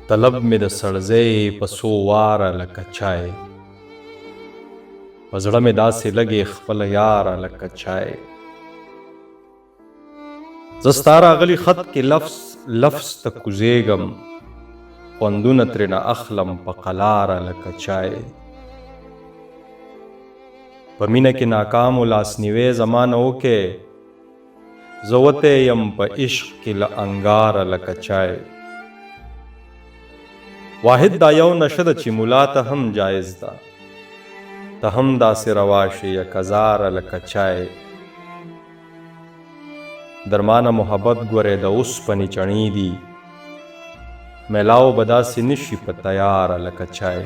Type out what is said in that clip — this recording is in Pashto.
طلب می د سړځې په سو واره لکه چای، په زړه مې داسې لګې خپله یاره لکه چای. زه ستا راغلي خط کې لفظ لفظ ته کوزېږم، خوندونه ترېنه اخلم په قلاره لکه چای. په مینه کې ناکام و لاسنیوی زما نه وکې، زه وتی یم په عشق کې له انګاره لکه چای. واحد دا یو نشه ده چې ملا ته هم جایز ده، ته هم داسې روا شې یک هزاره لکه چای. درمانه محبت ګورې د اوسپنې چڼې دي، میلاو به داسې نشي په تیاره لکه چای.